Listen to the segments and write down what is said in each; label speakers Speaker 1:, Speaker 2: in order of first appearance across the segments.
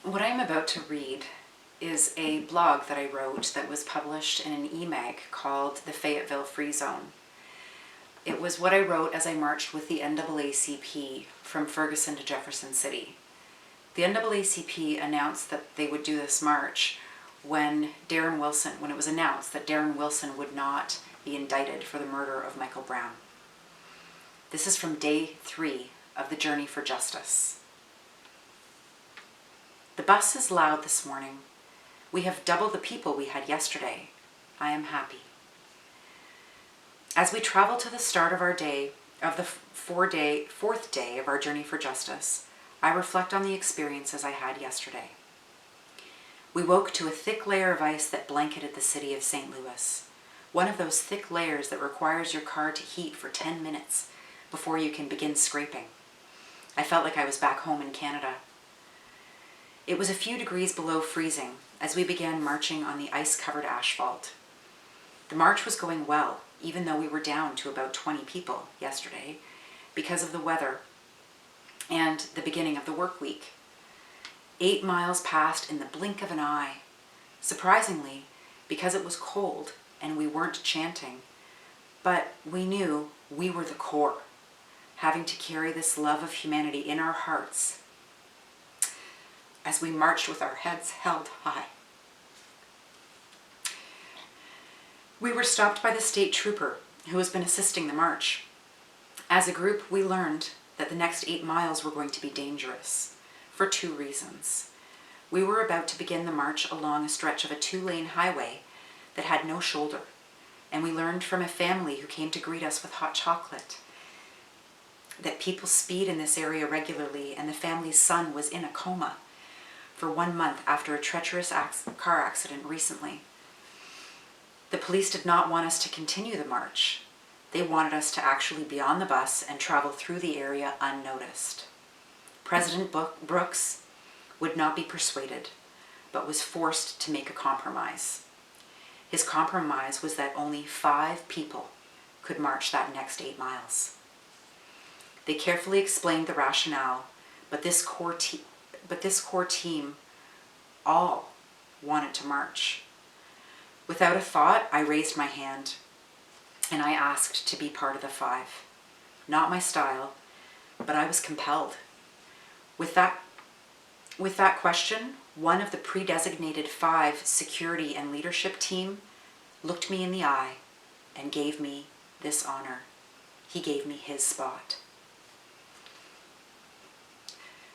Speaker 1: What I'm about to read is a blog that I wrote that was published in an e-mag called The Fayetteville Free Zone. It was what I wrote as I marched with the NAACP from Ferguson to Jefferson City. The NAACP announced that they would do this march when it was announced that Darren Wilson would not be indicted for the murder of Michael Brown. This is from day 3 of the journey for justice. The bus is loud this morning. We have double the people we had yesterday. I am happy. As we travel to the start of our day, of the fourth day of our journey for justice, I reflect on the experiences I had yesterday. We woke to a thick layer of ice that blanketed the city of St. Louis, one of those thick layers that requires your car to heat for 10 minutes before you can begin scraping. I felt like I was back home in Canada. It was a few degrees below freezing as we began marching on the ice-covered asphalt. The march was going well, even though we were down to about 20 people yesterday because of the weather and the beginning of the work week. 8 miles passed in the blink of an eye. Surprisingly, because it was cold and we weren't chanting, but we knew we were the core, having to carry this love of humanity in our hearts as we marched with our heads held high. We were stopped by the state trooper who has been assisting the march. As a group, we learned that the next 8 miles were going to be dangerous for 2 reasons. We were about to begin the march along a stretch of a 2-lane highway that had no shoulder, and we learned from a family who came to greet us with hot chocolate that people speed in this area regularly, and the family's son was in a coma for 1 month after a treacherous car accident recently. The police did not want us to continue the march. They wanted us to actually be on the bus and travel through the area unnoticed. President Brooks would not be persuaded, but was forced to make a compromise. His compromise was that only 5 people could march that next 8 miles. They carefully explained the rationale, but this core team all wanted to march. Without a thought, I raised my hand and I asked to be part of the 5. Not my style, but I was compelled. With that question, one of the pre-designated 5 security and leadership team looked me in the eye and gave me this honor. He gave me his spot.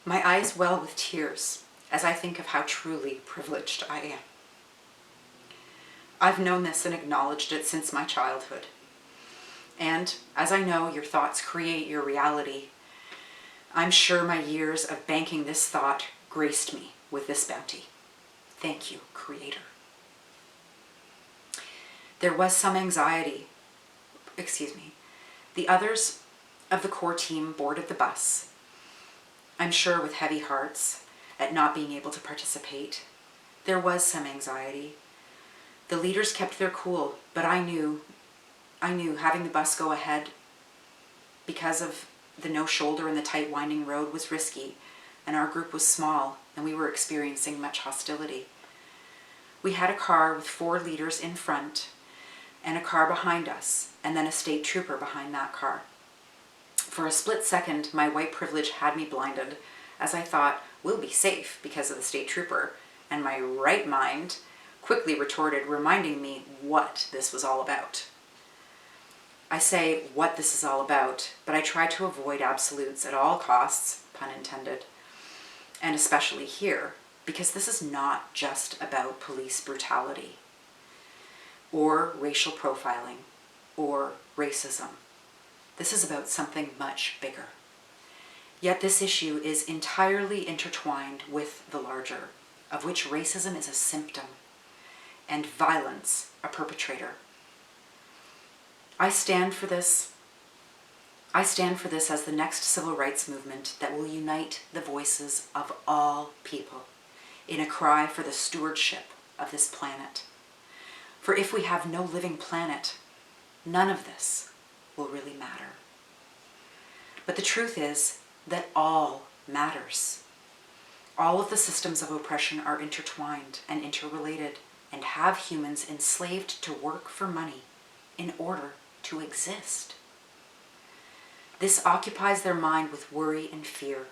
Speaker 1: My eyes well with tears as I think of how truly privileged I am. I've known this and acknowledged it since my childhood. And as I know your thoughts create your reality, I'm sure my years of banking this thought graced me with this bounty. Thank you, Creator. There was some anxiety. The others of the core team boarded the bus, I'm sure with heavy hearts at not being able to participate. There was some anxiety. The leaders kept their cool, but I knew having the bus go ahead because of the no shoulder and the tight winding road was risky, and our group was small and we were experiencing much hostility. We had a car with 4 leaders in front and a car behind us, and then a state trooper behind that car. For a split second, my white privilege had me blinded as I thought, we'll be safe because of the state trooper, and my right mind quickly retorted, reminding me what this was all about. I say what this is all about, but I try to avoid absolutes at all costs, pun intended, and especially here, because this is not just about police brutality or racial profiling or racism. This is about something much bigger. Yet this issue is entirely intertwined with the larger, of which racism is a symptom and violence a perpetrator. I stand for this as the next civil rights movement that will unite the voices of all people in a cry for the stewardship of this planet. For if we have no living planet, none of this will really matter. But the truth is that all matters. All of the systems of oppression are intertwined and interrelated and have humans enslaved to work for money in order to exist. This occupies their mind with worry and fear,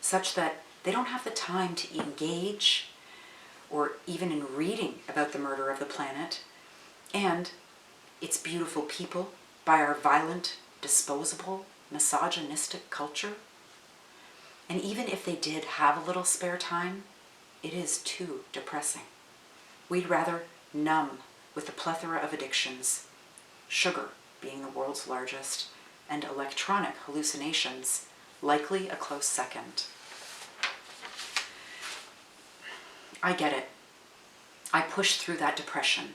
Speaker 1: such that they don't have the time to engage or even in reading about the murder of the planet and its beautiful people by our violent, disposable, misogynistic culture. And even if they did have a little spare time, it is too depressing. We'd rather numb with the plethora of addictions, sugar being the world's largest, and electronic hallucinations, likely a close second. I get it. I push through that depression.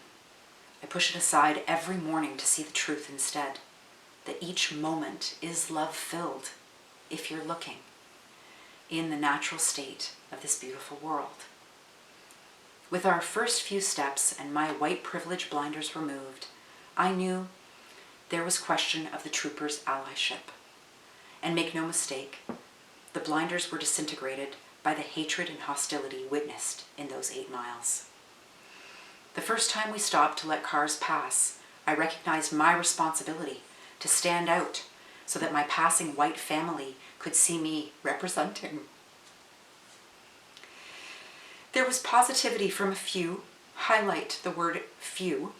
Speaker 1: I push it aside every morning to see the truth instead, that each moment is love-filled, if you're looking, in the natural state of this beautiful world. With our first few steps and my white privilege blinders removed, I knew there was question of the troopers' allyship. And make no mistake, the blinders were disintegrated by the hatred and hostility witnessed in those 8 miles. The first time we stopped to let cars pass, I recognized my responsibility to stand out so that my passing white family could see me representing. There was positivity from a few, highlight the word few,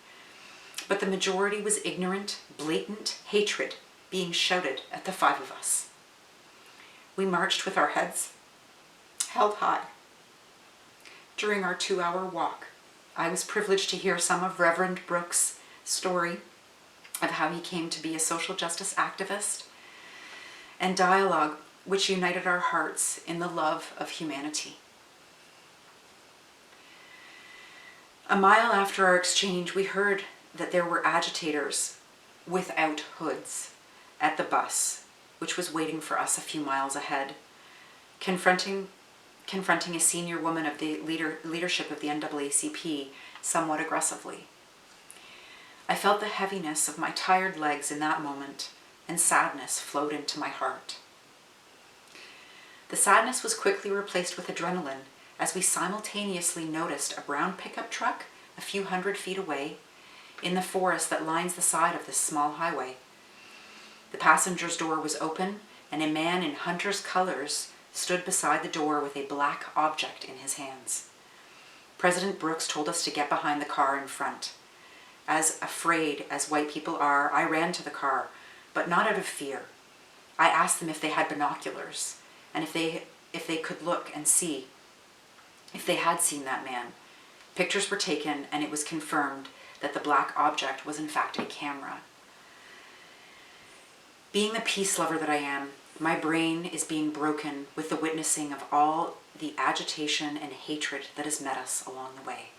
Speaker 1: but the majority was ignorant, blatant hatred being shouted at the 5 of us. We marched with our heads held high. During our 2-hour walk, I was privileged to hear some of Reverend Brooks' story of how he came to be a social justice activist, and dialogue which united our hearts in the love of humanity. A mile after our exchange, we heard that there were agitators without hoods at the bus, which was waiting for us a few miles ahead, confronting a senior woman of the leadership of the NAACP somewhat aggressively. I felt the heaviness of my tired legs in that moment, and sadness flowed into my heart. The sadness was quickly replaced with adrenaline as we simultaneously noticed a brown pickup truck a few hundred feet away in the forest that lines the side of this small highway. The passenger's door was open, and a man in hunter's colors stood beside the door with a black object in his hands. President Brooks told us to get behind the car in front. As afraid as white people are, I ran to the car, but not out of fear. I asked them if they had binoculars, and if they could look and see if they had seen that man. Pictures were taken, and it was confirmed that the black object was in fact a camera. Being the peace lover that I am, my brain is being broken with the witnessing of all the agitation and hatred that has met us along the way.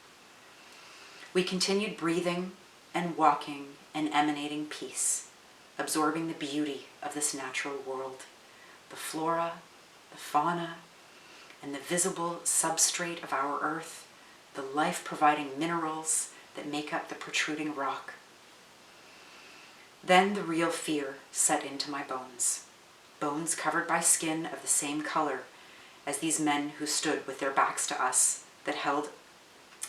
Speaker 1: We continued breathing and walking and emanating peace, absorbing the beauty of this natural world, the flora, the fauna, and the visible substrate of our earth, the life-providing minerals that make up the protruding rock. Then the real fear set into my bones, bones covered by skin of the same color as these men who stood with their backs to us that held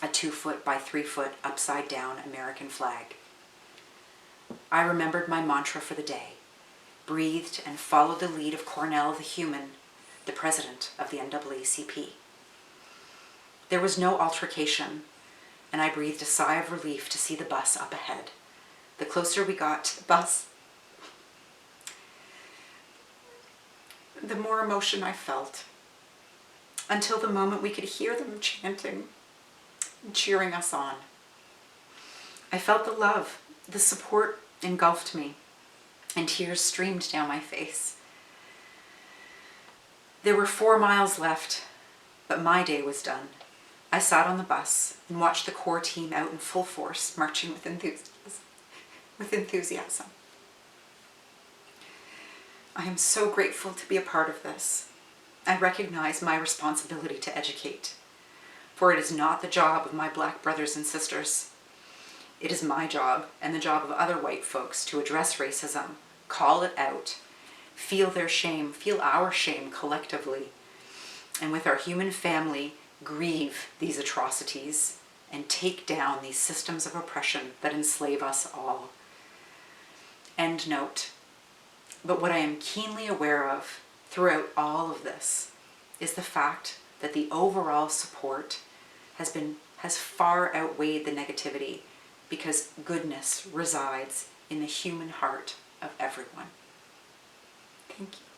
Speaker 1: a 2-foot by 3-foot upside down American flag. I remembered my mantra for the day, breathed and followed the lead of Cornell the Human, the president of the NAACP. There was no altercation, and I breathed a sigh of relief to see the bus up ahead. The closer we got to the bus, the more emotion I felt, until the moment we could hear them chanting and cheering us on. I felt the love, the support engulfed me, and tears streamed down my face. There were 4 miles left, but my day was done. I sat on the bus and watched the core team out in full force, marching with enthusiasm. I am so grateful to be a part of this. I recognize my responsibility to educate, for it is not the job of my black brothers and sisters. It is my job and the job of other white folks to address racism, call it out, feel their shame, feel our shame collectively, and with our human family grieve these atrocities and take down these systems of oppression that enslave us all. End note. But what I am keenly aware of throughout all of this is the fact that the overall support has far outweighed the negativity, because goodness resides in the human heart of everyone. Thank you.